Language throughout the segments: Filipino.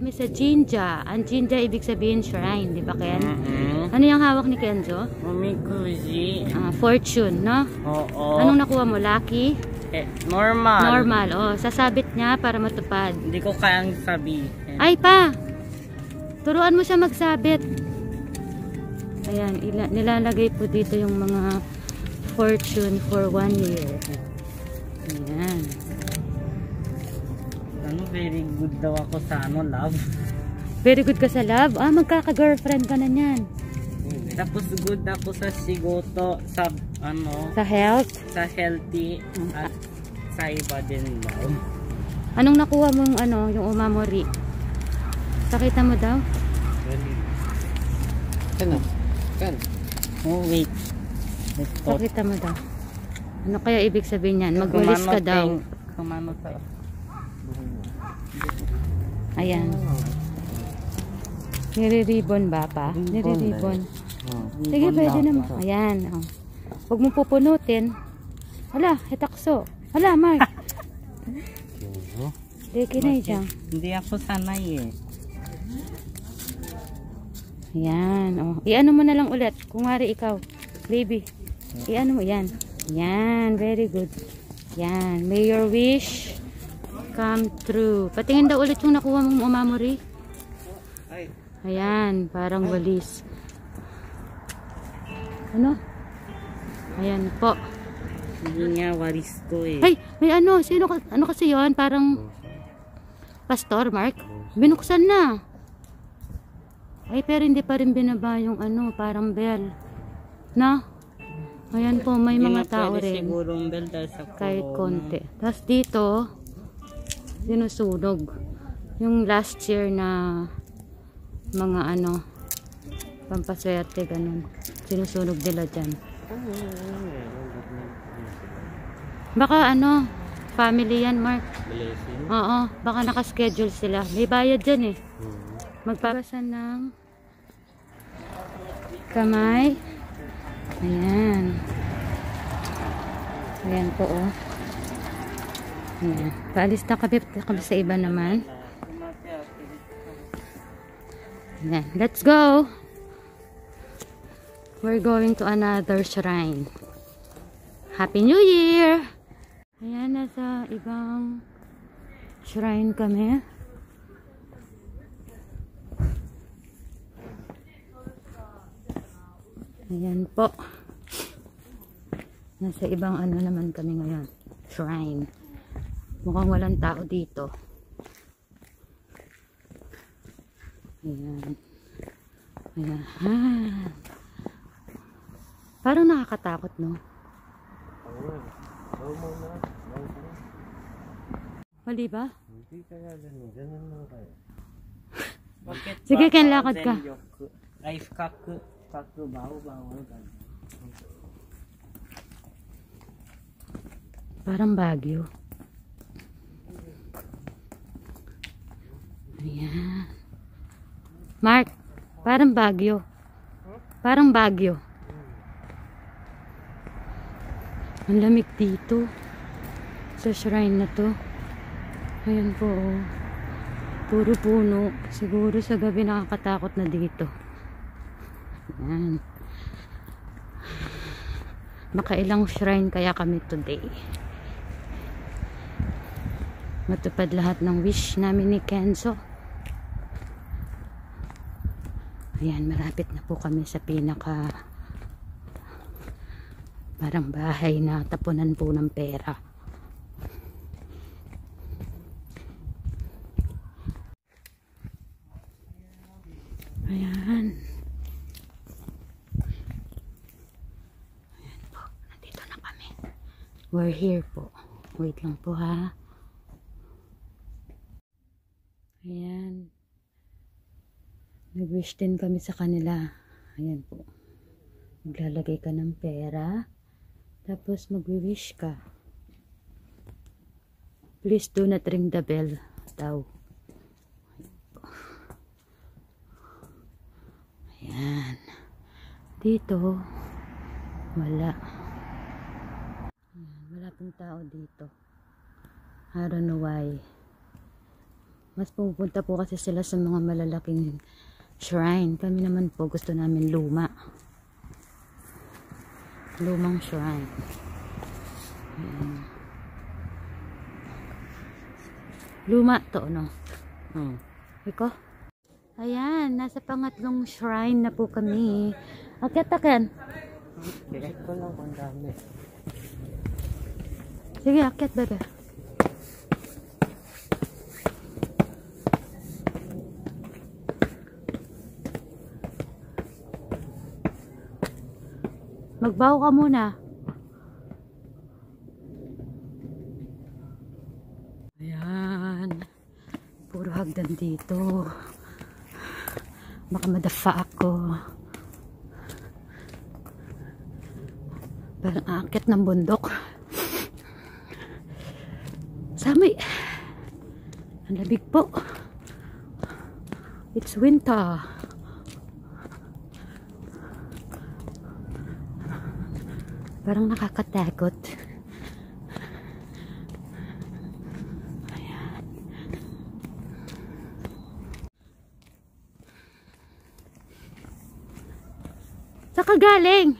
kami sa Jinja. Ang Jinja ibig sabihin shrine, di ba Ken? Ano yung hawak ni Kenzo? Omikuji. Fortune, no? Oo. Anong nakuha mo? Lucky? Normal. Normal, oh. Sasabit niya para matupad. Hindi ko kayang sabihin. Ay pa! Turuan mo siya magsabit. Ayan, nilalagay po dito yung mga fortune for 1 year. Ayan. Ano, very good daw ako sa love. Very good ka sa love? Ah, magkaka-girlfriend ka na niyan. Tapos good ako sa sigoto, sa sa health? Sa healthy, at sa iba din daw. Anong nakuha mong yung umamori? Pakita mo daw? Ano? Oh, wait. Pakita mo daw. Ano kaya ibig sabihin yan? Magwalis ka daw. Kumano ta? Ayan. Nire-ribbon ba pa? Nire-ribbon. Sige, pwede naman. Ayan. Oh. Huwag mong pupunutin. Hala, hetakso. Hala, Mark. Deki na dyan. Hindi ako sanay eh. Ayan. Oh. I-ano mo na lang ulit. Kung wari ikaw, baby. I-ano mo yan. Yan. Very good. Yan. May your wish come true. Patingin daw ulit yung nakuha mong umamori. Ayan. Parang walis. Ano? Ayan po. Hindi nga walis to eh. Ay, may sino kasi yon? Parang pastor, Mark? Binuksan na. Ay, pero hindi pa rin binaba yung parang bell. Na? Ayan po, may mga tao rin. Sigurong bell dahil sa kahit konti. Tapos dito, sinusunog. Yung last year na mga pampaswerte, ganun. Sinusunog nila dyan. Baka family yan, Mark. Oo, baka nakaschedule sila. May bayad dyan eh. Magpagasan ng kamay. Ayan. Ayan po, oh. Ayan. Paalis na kami sa iba naman. Ayan. Let's go! We're going to another shrine. Happy New Year! Ayan, nasa ibang shrine kami. Ayan po. Nasa ibang naman kami ngayon. Shrine. Mukhang walang tao dito. Ayan. Ayan. Parang nakakatakot, no? Mali ba? Hindi kaya ganun lang kayo. Sige, Ken, lakad ka. Ay, kaku bawal ganun. Parang Baguio. Ayan. Mark, parang Baguio. Parang Baguio. Ang lamig dito sa shrine na to. Ayan po, oh. Puro puno. Siguro sa gabi nakakatakot na dito. Ayan. Makailang shrine kaya kami today. Matupad lahat ng wish namin ni Kenzo. Ayan, malapit na po kami sa pinaka parang bahay na tapunan po ng pera. Ayan. Ayan po, nandito na kami. We're here po. Wait lang po, ha. Ayan. Nag-wish din kami sa kanila. Ayan po. Maglalagay ka ng pera. Tapos mag-wish ka. Please do not ring the bell daw. Ayan. Dito, wala. Ayan, wala pong tao dito. I don't know why. Mas pupunta po kasi sila sa mga malalaking shrine. Kami naman po gusto namin luma. Lumang shrine. Ayan. Luma to, no? Iko? Ayan, nasa pangatlong shrine na po kami. Akyat. Check ko lang kung dami. Sige, akyat, bebe. Magbaw ka muna. Ayan. Puro hagdan dito. Baka madafa ako. Parang aakyat ng bundok. Samay. Ang labig po. It's winter. Parang nakakatakot. Ayan. Saan ka galing?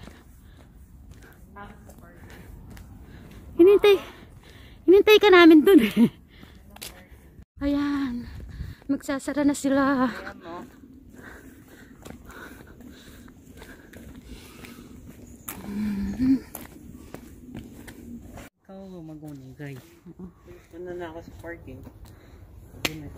Hinintay ka namin dun. Ayan. Magsasara na sila. Ikaw magunigay. Ano na ako sa parking. Yun na.